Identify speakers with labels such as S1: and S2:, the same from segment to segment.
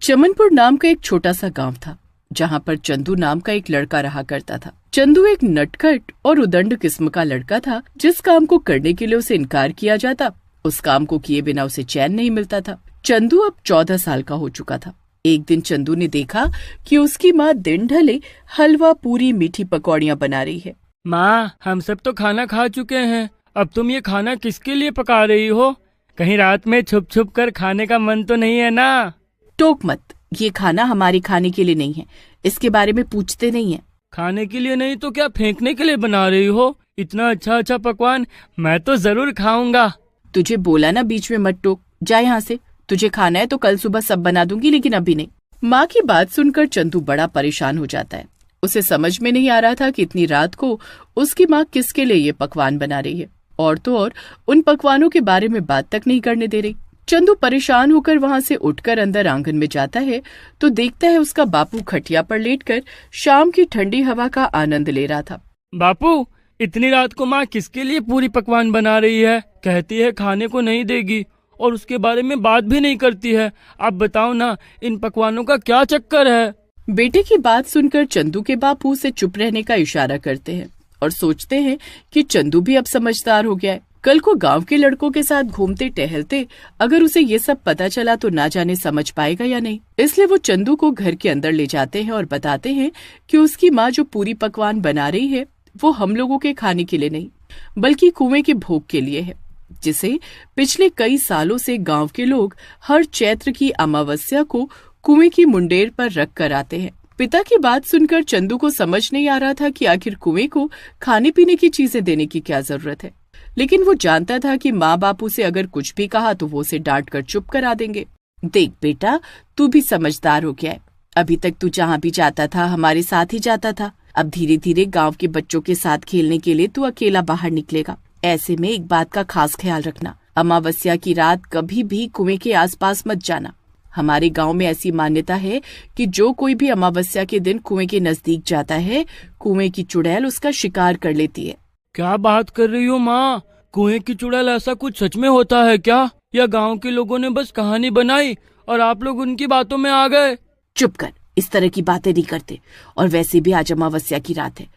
S1: चमनपुर नाम का एक छोटा सा गांव था, जहां पर चंदू नाम का एक लड़का रहा करता था। चंदू एक नटखट और उदंड किस्म का लड़का था। जिस काम को करने के लिए उसे इनकार किया जाता, उस काम को किए बिना उसे चैन नहीं मिलता था। चंदू अब 14 साल का हो चुका था। एक दिन चंदू ने देखा कि उसकी माँ दिन ढले हलवा, पूरी, मीठी पकौड़ियाँ बना रही है।
S2: माँ, हम सब तो खाना खा चुके हैं, अब तुम ये खाना किसके लिए पका रही हो? कहीं रात में छुप छुप कर खाने का मन तो नहीं है ना?
S1: टोक मत, ये खाना हमारे खाने के लिए नहीं है, इसके बारे में पूछते नहीं है।
S2: खाने के लिए नहीं तो क्या फेंकने के लिए बना रही हो? इतना अच्छा अच्छा पकवान मैं तो जरूर खाऊंगा।
S1: तुझे बोला ना बीच में मत टोक, जा यहाँ से। तुझे खाना है तो कल सुबह सब बना दूंगी, लेकिन अभी नहीं। माँ की बात सुनकर चंदू बड़ा परेशान हो जाता है। उसे समझ में नहीं आ रहा था कि इतनी रात को उसकी माँ किसके लिए ये पकवान बना रही है, और तो और उन पकवानों के बारे में बात तक नहीं करने दे रही। चंदू परेशान होकर वहाँ से उठकर अंदर आंगन में जाता है तो देखता है उसका बापू खटिया पर लेटकर शाम की ठंडी हवा का आनंद ले रहा था।
S2: बापू, इतनी रात को माँ किसके लिए पूरी पकवान बना रही है? कहती है खाने को नहीं देगी और उसके बारे में बात भी नहीं करती है। आप बताओ ना, इन पकवानों का क्या चक्कर है?
S1: बेटे की बात सुनकर चंदू के बापू उसे चुप रहने का इशारा करते हैं और सोचते हैं कि चंदू भी अब समझदार हो गया है। कल को गांव के लड़कों के साथ घूमते टहलते अगर उसे ये सब पता चला तो ना जाने समझ पाएगा या नहीं। इसलिए वो चंदू को घर के अंदर ले जाते हैं और बताते हैं कि उसकी माँ जो पूरी पकवान बना रही है वो हम लोगों के खाने के लिए नहीं, बल्कि कुएं के भोग के लिए है, जिसे पिछले कई सालों से गांव के लोग हर चैत्र की अमावस्या को कुएं की मुंडेर पर रख कर आते हैं। पिता की बात सुनकर चंदू को समझ नहीं आ रहा था कि आखिर कुएं को खाने पीने की चीजें देने की क्या जरूरत है, लेकिन वो जानता था कि माँ बापू से अगर कुछ भी कहा तो वो उसे डांट कर चुप करा देंगे। देख बेटा, तू भी समझदार हो गया है। अभी तक तू जहाँ भी जाता था हमारे साथ ही जाता था, अब धीरे धीरे गांव के बच्चों के साथ खेलने के लिए तू अकेला बाहर निकलेगा। ऐसे में एक बात का खास ख्याल रखना, अमावस्या की रात कभी भी कुएं के आसपास मत जाना। हमारे गांव में ऐसी मान्यता है कि जो कोई भी अमावस्या के दिन कुएं के नजदीक जाता है, कुएं की चुड़ैल उसका शिकार कर लेती है।
S2: क्या बात कर रही हो माँ? कुएं की चुड़ैल ऐसा कुछ सच में होता है क्या, या गांव के लोगों ने बस कहानी बनाई और आप लोग उनकी बातों में आ गए?
S1: चुप कर, इस तरह की बातें नहीं करते। और वैसे भी आज अमावस्या की रात है,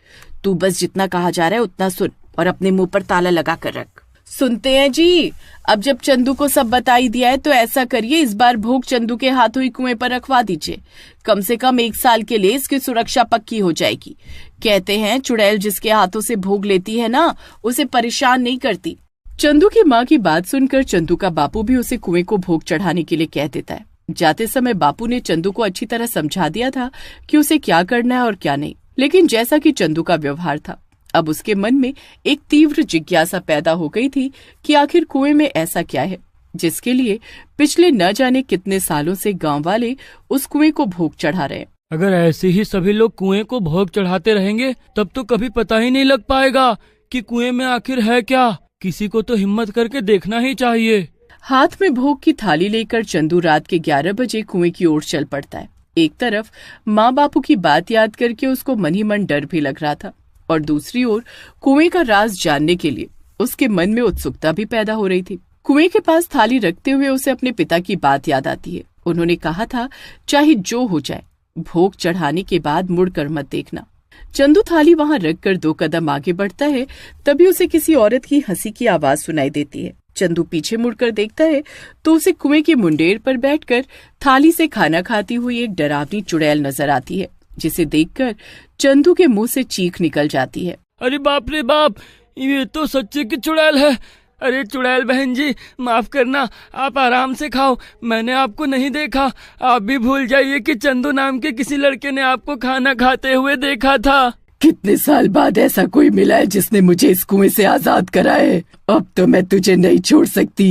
S1: तू बस जितना कहा जा रहा है उतना सुन और अपने मुंह पर ताला लगा कर रख। सुनते हैं जी। अब जब चंदू को सब बता ही दिया है तो ऐसा करिए, इस बार भोग चंदू के हाथों ही कुएं पर रखवा दीजिए। कम से कम 1 साल के लिए इसकी सुरक्षा पक्की हो जाएगी। कहते हैं चुड़ैल जिसके हाथों से भोग लेती है ना, उसे परेशान नहीं करती। चंदू की माँ की बात सुनकर चंदू का बापू भी उसे कुएं को भोग चढ़ाने के लिए कह देता है। जाते समय बापू ने चंदू को अच्छी तरह समझा दिया था कि उसे क्या करना है और क्या नहीं, लेकिन जैसा कि चंदू का व्यवहार था, अब उसके मन में एक तीव्र जिज्ञासा पैदा हो गई थी कि आखिर कुएं में ऐसा क्या है जिसके लिए पिछले न जाने कितने सालों से गांव वाले उस कुएं को भोग चढ़ा रहे हैं।
S2: अगर ऐसे ही सभी लोग कुएं को भोग चढ़ाते रहेंगे तब तो कभी पता ही नहीं लग पाएगा कि कुएं में आखिर है क्या। किसी को तो हिम्मत करके देखना ही चाहिए।
S1: हाथ में भोग की थाली लेकर चंदू रात के 11 बजे कुएं की ओर चल पड़ता है। एक तरफ माँ बापू की बात याद करके उसको मन ही मन डर भी लग रहा था, और दूसरी ओर कुएं का राज जानने के लिए उसके मन में उत्सुकता भी पैदा हो रही थी। कुएं के पास थाली रखते हुए उसे अपने पिता की बात याद आती है। उन्होंने कहा था, चाहे जो हो जाए, भोग चढ़ाने के बाद मुड़कर मत देखना। चंदू थाली वहां रखकर 2 कदम आगे बढ़ता है, तभी उसे किसी औरत की हंसी की आवाज सुनाई देती है। चंदू पीछे मुड़कर देखता है तो उसे कुएं की मुंडेर पर बैठकर थाली से खाना खाती हुई एक डरावनी चुड़ैल नजर आती है, जिसे देखकर चंदू के मुंह से चीख निकल जाती है।
S2: अरे बाप रे बाप, ये तो सच्चे की चुड़ैल है। अरे चुड़ैल बहन जी, माफ करना, आप आराम से खाओ, मैंने आपको नहीं देखा। आप भी भूल जाइए कि चंदू नाम के किसी लड़के ने आपको खाना खाते हुए देखा था।
S1: कितने साल बाद ऐसा कोई मिला है जिसने मुझे इस कुएं से आजाद कराए। अब तो मैं तुझे नहीं छोड़ सकती।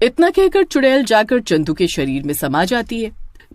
S1: इतना कहकर चुड़ैल जाकर चंदू के शरीर में समा जाती है।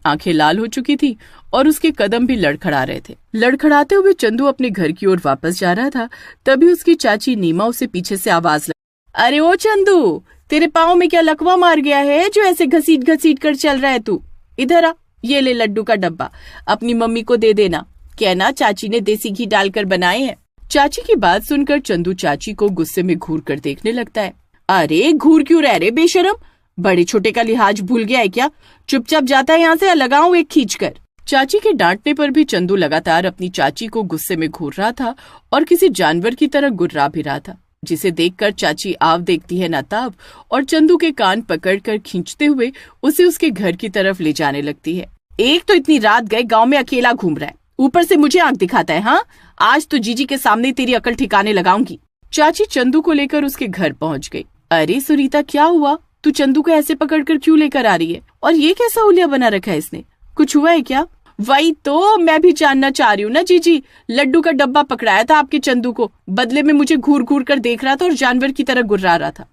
S1: आंखें लाल हो चुकी थी और उसके कदम भी लड़खड़ा रहे थे। लड़खड़ाते हुए चंदू अपने घर की ओर वापस जा रहा था, तभी उसकी चाची नीमा उसे पीछे से आवाज लगी, अरे ओ चंदू, तेरे पाँव में क्या लकवा मार गया है जो ऐसे घसीट घसीट कर चल रहा है तू? इधर आ, ये ले लड्डू का डब्बा, अपनी मम्मी को दे देना, कहना चाची ने देसी घी डालकर बनाए हैं। चाची की बात सुनकर चंदू चाची को गुस्से में घूर कर देखने लगता है। अरे घूर क्यों रह रे बेशरम, बड़े छोटे का लिहाज भूल गया है क्या? चुपचाप जाता है यहाँ से या लगाऊं एक खींचकर। चाची के डांटने पर भी चंदू लगातार अपनी चाची को गुस्से में घूर रहा था और किसी जानवर की तरह गुर्रा भी रहा था, जिसे देखकर चाची आव देखती है ना ताव और चंदू के कान पकड़कर खींचते हुए उसे उसके घर की तरफ ले जाने लगती है। एक तो इतनी रात गए गांव में अकेला घूम रहा है, ऊपर से मुझे आंख दिखाता है। हाँ, आज तो जीजी के सामने तेरी अकल ठिकाने लगाऊंगी। चाची चंदू को लेकर उसके घर पहुंच गई। अरे सुनीता, क्या हुआ? तू चंदू को ऐसे पकड़कर क्यों लेकर आ रही है? और ये कैसा हुलिया बना रखा है इसने? कुछ हुआ है क्या? वही तो मैं भी जानना चाह रही हूँ ना जीजी। लड्डू का डब्बा पकड़ाया था आपके चंदू को, बदले में मुझे घूर घूर कर देख रहा था और जानवर की तरह गुर्रा रहा था।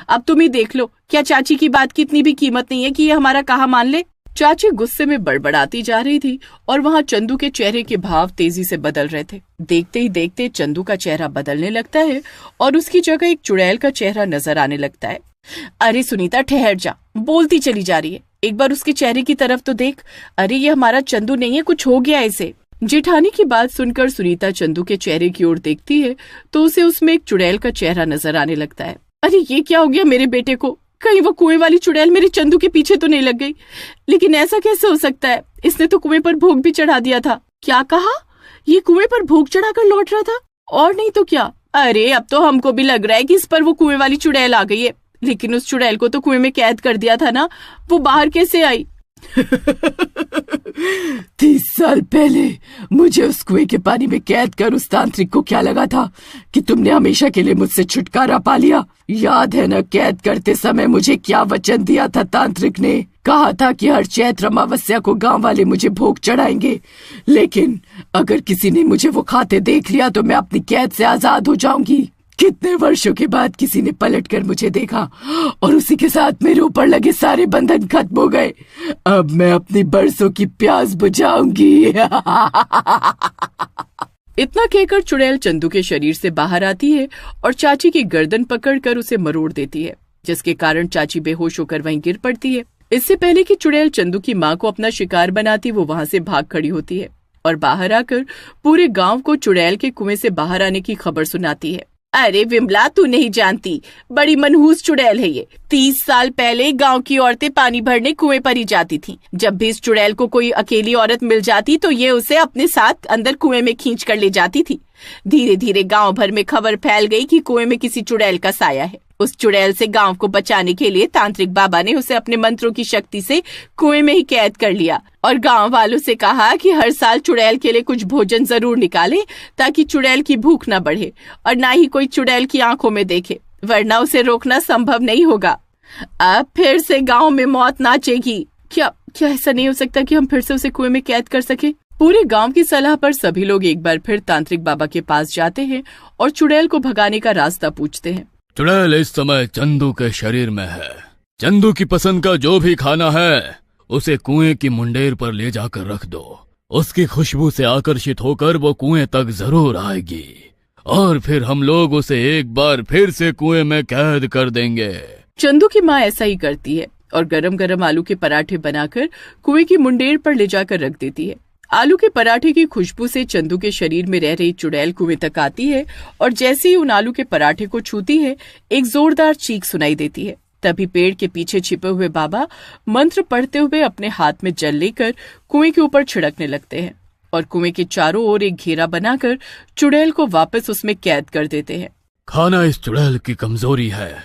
S1: अब तुम ही देख लो, क्या चाची की बात की इतनी भी कीमत नहीं है कि ये हमारा कहा मान ले? चाची गुस्से में बड़बड़ाती जा रही थी और वहाँ चंदू के चेहरे के भाव तेजी से बदल रहे थे। देखते ही देखते चंदू का चेहरा बदलने लगता है और उसकी जगह एक चुड़ैल का चेहरा नजर आने लगता है। अरे सुनीता, ठहर जा, बोलती चली जा रही है। एक बार उसके चेहरे की तरफ तो देख। अरे ये हमारा चंदू नहीं है, कुछ हो गया इसे। जेठानी की बात सुनकर सुनीता चंदू के चेहरे की ओर देखती है तो उसे उसमें एक चुड़ैल का चेहरा नजर आने लगता है। अरे ये क्या हो गया मेरे बेटे को? कहीं वो कुएं वाली चुड़ैल मेरे चंदू के पीछे तो नहीं लग गई? लेकिन ऐसा कैसे हो सकता है? इसने तो कुएं पर भोग भी चढ़ा दिया था। क्या कहा? ये कुएं पर भोग चढ़ाकर लौट रहा था? और नहीं तो क्या। अरे अब तो हमको भी लग रहा है कि इस पर वो कुएं वाली चुड़ैल आ गई है, लेकिन उस चुड़ैल को तो कुएं में कैद कर दिया था ना, वो बाहर कैसे आई?
S3: 30 साल पहले मुझे उस कुएं के पानी में कैद कर उस तांत्रिक को क्या लगा था कि तुमने हमेशा के लिए मुझसे छुटकारा पा लिया? याद है न, कैद करते समय मुझे क्या वचन दिया था तांत्रिक ने? कहा था कि हर चैत्र अमावस्या को गांव वाले मुझे भोग चढ़ाएंगे, लेकिन अगर किसी ने मुझे वो खाते देख लिया तो मैं अपनी कैद से आजाद हो जाऊंगी। कितने वर्षों के बाद किसी ने पलटकर मुझे देखा और उसी के साथ मेरे ऊपर लगे सारे बंधन खत्म हो गए। अब मैं अपनी बरसों की प्यास बुझाऊंगी।
S1: इतना कहकर चुड़ैल चंदू के शरीर से बाहर आती है और चाची की गर्दन पकड़कर उसे मरोड़ देती है, जिसके कारण चाची बेहोश होकर वहीं गिर पड़ती है। इससे पहले कि चुड़ैल चंदू की माँ को अपना शिकार बनाती, वो वहां से भाग खड़ी होती है और बाहर आकर पूरे गांव को चुड़ैल के कुएं से बाहर आने की खबर सुनाती है। अरे विमला, तू नहीं जानती, बड़ी मनहूस चुड़ैल है ये। 30 साल पहले गांव की औरतें पानी भरने कुएं पर ही जाती थीं। जब भी इस चुड़ैल को कोई अकेली औरत मिल जाती तो ये उसे अपने साथ अंदर कुएं में खींच कर ले जाती थी। धीरे धीरे गांव भर में खबर फैल गई कि कुएं में किसी चुड़ैल का साया है। उस चुड़ैल से गांव को बचाने के लिए तांत्रिक बाबा ने उसे अपने मंत्रों की शक्ति से कुएं में ही कैद कर लिया और गांव वालों से कहा कि हर साल चुड़ैल के लिए कुछ भोजन जरूर निकाले, ताकि चुड़ैल की भूख न बढ़े और न ही कोई चुड़ैल की आंखों में देखे, वरना उसे रोकना संभव नहीं होगा। अब फिर से गांव में मौत नाचेगी। क्या ऐसा नहीं हो सकता कि हम फिर से उसे कुएं में कैद कर सके? पूरे गांव की सलाह पर सभी लोग एक बार फिर तांत्रिक बाबा के पास जाते हैं और चुड़ैल को भगाने का रास्ता पूछते हैं।
S2: चुड़ैल इस समय चंदू के शरीर में है। चंदू की पसंद का जो भी खाना है उसे कुएं की मुंडेर पर ले जाकर रख दो। उसकी खुशबू से आकर्षित होकर वो कुएं तक जरूर आएगी और फिर हम लोग उसे एक बार फिर से कुएं में कैद कर देंगे।
S1: चंदू की माँ ऐसा ही करती है और गरम गरम आलू के पराठे बनाकर कुएं की मुंडेर पर ले जाकर रख देती है। आलू के पराठे की खुशबू से चंदू के शरीर में रह रही चुड़ैल कुएं तक आती है और जैसे ही उन आलू के पराठे को छूती है, एक जोरदार चीख सुनाई देती है। तभी पेड़ के पीछे छिपे हुए बाबा मंत्र पढ़ते हुए अपने हाथ में जल लेकर कुएं के ऊपर छिड़कने लगते हैं और कुएं के चारों ओर एक घेरा बनाकर चुड़ैल को वापस उसमें कैद कर देते हैं।
S2: खाना इस चुड़ैल की कमजोरी है,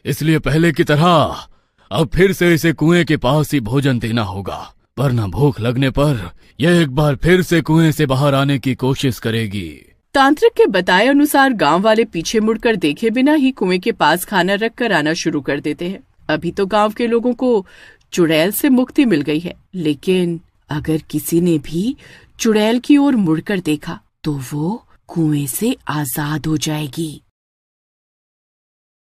S2: इसलिए पहले की तरह अब फिर से इसे कुएं के पास ही भोजन देना होगा, वरना भूख लगने पर यह एक बार फिर से कुएं से बाहर आने की कोशिश करेगी।
S1: तांत्रिक के बताए अनुसार गांव वाले पीछे मुड़कर देखे बिना ही कुएं के पास खाना रख कर आना शुरू कर देते हैं। अभी तो गांव के लोगों को चुड़ैल से मुक्ति मिल गई है, लेकिन अगर किसी ने भी चुड़ैल की ओर मुड़कर देखा तो वो कुएं से आजाद हो जाएगी।